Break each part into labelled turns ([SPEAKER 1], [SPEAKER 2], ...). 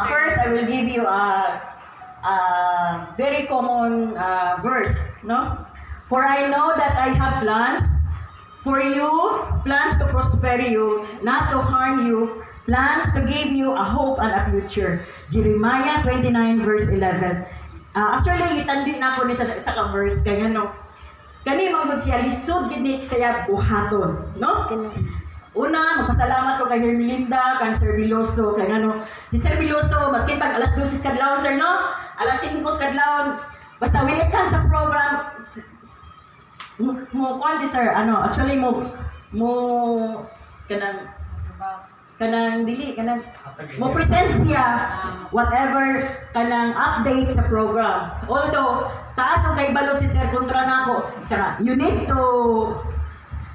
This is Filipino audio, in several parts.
[SPEAKER 1] First, I will give you a very common verse, no? For I know that I have plans for you, plans to prosper you, not to harm you, plans to give you a hope and a future. Jeremiah 29 verse 11. Actually, itandi na ako ni sa ka-verse, kaya no, kani manggod siya, lisod gini siya buhaton, no? Una, magpasalamat ko kay Hermelinda, kay Sir Biloso, kay ano, si Sir Biloso, maskin pag alas 12 kadlawon, sir, no? Alas 5 kadlawon, basta when it comes sa program, mo kwan si sir, ano, actually mo kanang dili kanang mo present siya whatever kanang update sa program. Although taas ang kaibalo si sir kontra nako, sir, you need to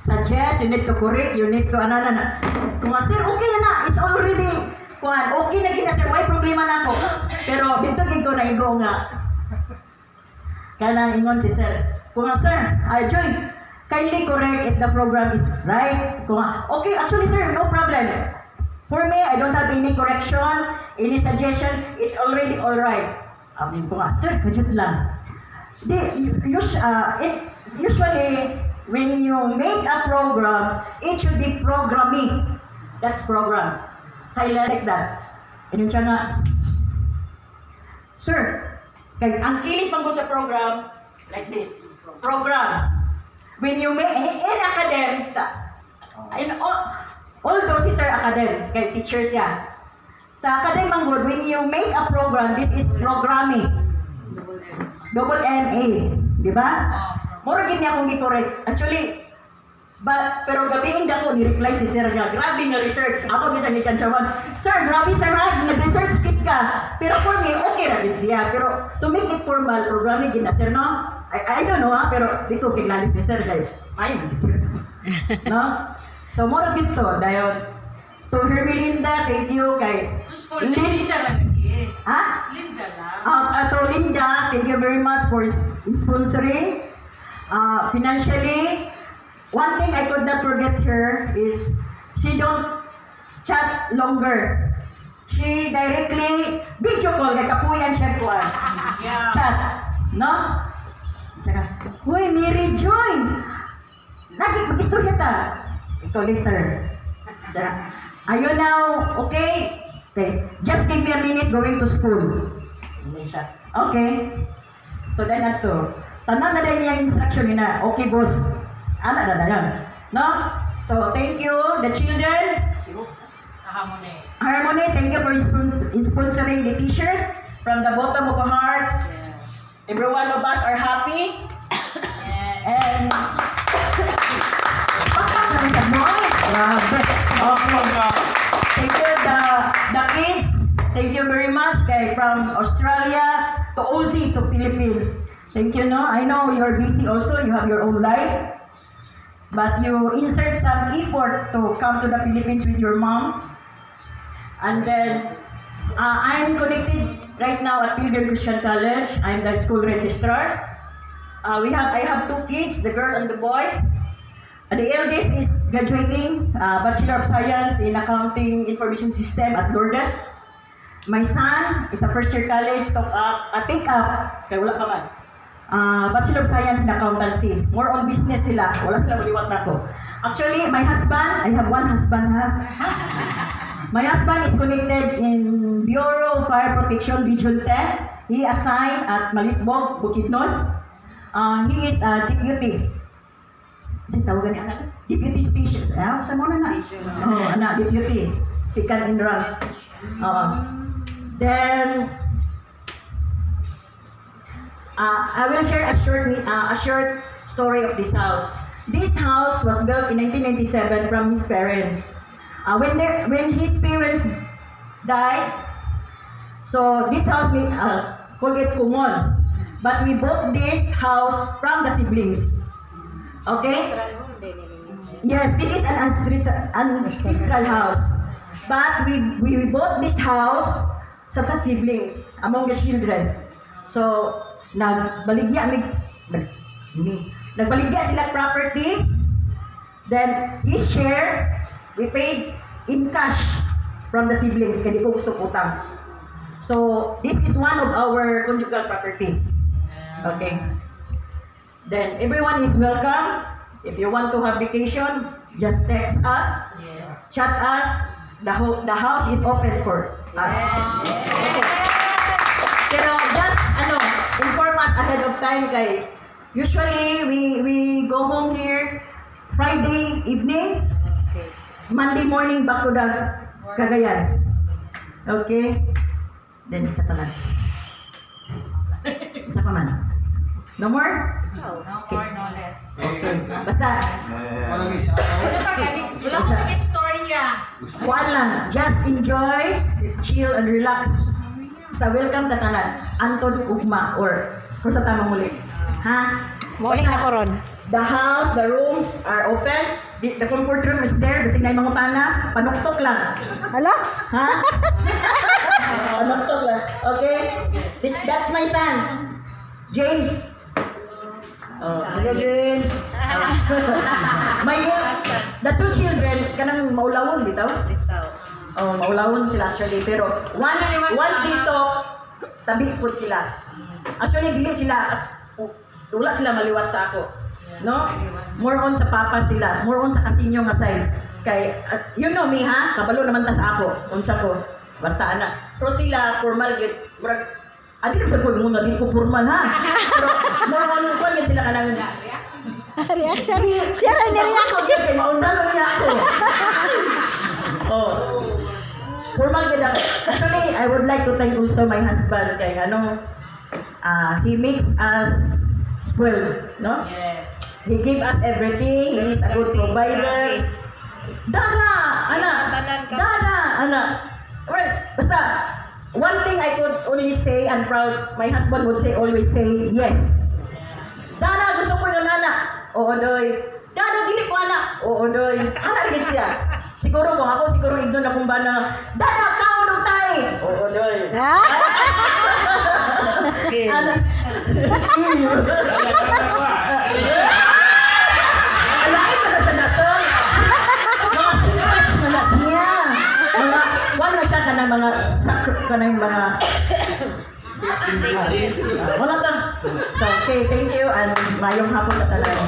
[SPEAKER 1] suggest, you need to correct, you need to ano na. Kung sir okay na, it's already kwan, okay na gina sir, why problema nako. Pero bintog ko na igo nga kanang ingon si sir. Kung sir, I join. Kindly correct if the program is right. Kung okay, actually sir, no problem. For me, I don't have any correction, any suggestion. It's already all right. Amin ko nga, sir, kajut lang. Usually, when you make a program, it should be programming. That's program. Silent like that. Inun siya nga, sir, kaya ang kilig pang sa program, like this. Program. When you make in academic although si Sir Academic, kay teacher siya. Sa academic manggod, when you make a program, this is programming. Double MA, di ba? Mura gid niya akong i-correct. Actually, pero gabiin na ko ni-reply si Sir nga. Grabe nga research. Ako din sa gikan siya. Sir, grabe sir, nag-research kit ka. Pero for me, okay ra gid siya. Pero to make it formal, programming gid na sir, no? I don't know pero dito kinalis ni sir kay ayun si sir. No? So more dito dayon. So Hermelinda, thank you kay
[SPEAKER 2] Linda lang lagi.
[SPEAKER 1] Ha?
[SPEAKER 2] Linda lang.
[SPEAKER 1] Ato Linda, thank you very much for sponsoring. Financially, one thing I could not forget her is she don't chat longer. She directly video call kay kapuyan siya ko.
[SPEAKER 2] Yeah.
[SPEAKER 1] Chat, no? Saka, "Hoy, Mary Joy! Lagi mag-istorya ta." Ito later. Saka, "Are you now okay? Okay. Just give me a minute going to school." Okay. So then ato. Tanan na din yung instruction nila. Okay, boss. Ana na yan. No? So thank you, the children. Harmony, thank you for sponsoring the t-shirt from the bottom of our hearts. Every one of us are happy. And thank you the kids. Thank you very much from Australia to Aussie to Philippines. Thank you, no? I know you're busy also, you have your own life. But you insert some effort to come to the Philippines with your mom. And then I'm connected right now at Pilgrim Christian College. I'm the school registrar. I have two kids, the girl and the boy. The eldest is graduating Bachelor of Science in Accounting Information System at Lourdes. My son is a first year college, take up, kaya wala pa man. Bachelor of Science in Accountancy. More on business sila. Wala sila maliwat na ko. Actually, my husband, I have one husband ha. My husband is connected in Bureau of Fire Protection Region 10. He assigned at Malitbog, Bukidnon. He is a deputy. Kasi tawagan niya anak? Deputy station. Sa muna na. Anak, deputy. Second in rank. Then, I will share a short story of this house. This house was built in 1997 from his parents. When his parents died, so this house we called it Kumon. But we bought this house from the siblings. Okay? Yes, this is an ancestral house. But we bought this house sa siblings, among the children. So, nagbaligya sila property. Then, his share, we paid in cash from the siblings, kaya di ko gusto utang. So, this is one of our conjugal property. Okay. Then, everyone is welcome. If you want to have vacation, just text us,
[SPEAKER 2] Yes.
[SPEAKER 1] chat us. The house is open for us. Okay. Pero just, inform us ahead of time kay usually we go home here Friday evening, Monday morning back to the Cagayan. Okay? Then, isa pa man. Isa pa man. No more?
[SPEAKER 3] No more, no less.
[SPEAKER 1] Basta,
[SPEAKER 3] Ano pa galing?
[SPEAKER 2] Wala ko naging story niya.
[SPEAKER 1] kuhaan lang. Just enjoy, chill, and relax. Sa welcome ka tanan. Anton Ugma or kung sa tamang muli. Ha?
[SPEAKER 4] Morning na ko ron.
[SPEAKER 1] The house, the rooms are open. The comfort room is there. Basta na yung mga pana, panuktok lang.
[SPEAKER 4] Hala?
[SPEAKER 1] Ha? Panuktok lang. Okay? That's my son. James. Oh, hello James. The two children, kanang maulawon bitaw. Oh, maulawon sila actually. Pero once dito, tabi po sila. Actually, dili sila, wala sila maliwat sa ako. No? More on sa papa sila. More on sa kasinyo nga side. Kay, you know me ha? Kabalo naman ta sa ako. Unsa ko. Basta ana. Pero sila, formal yun. Adi lang sa ko muna, di ko formal ha. Pero more on, kung yan sila kanang
[SPEAKER 4] Reaction. Siya rin ni-reaction.
[SPEAKER 1] kay maundalan niya ako. Oh. Formal gid ako. Actually, I would like to thank also my husband kay he makes us spoiled, no?
[SPEAKER 2] Yes.
[SPEAKER 1] He gave us everything. He is a good provider. Dada, ana. Well, basta one thing I could only say and proud, my husband would always say yes. Dada, gusto ko yung anak. Oo, doy. Dada, dili ko anak. Oo, doy. Anak din siya. Siguro kung ako, siguro ignon akong ba na, Dada, kao nung tayo. Oo, doy.
[SPEAKER 4] Ha?
[SPEAKER 1] Anak. Alain ko na sa nato. Mga secrets na na niya. Wala siya ka ng mga ka ng mga wala ka. So, okay, thank you and mayong hapon na talaga.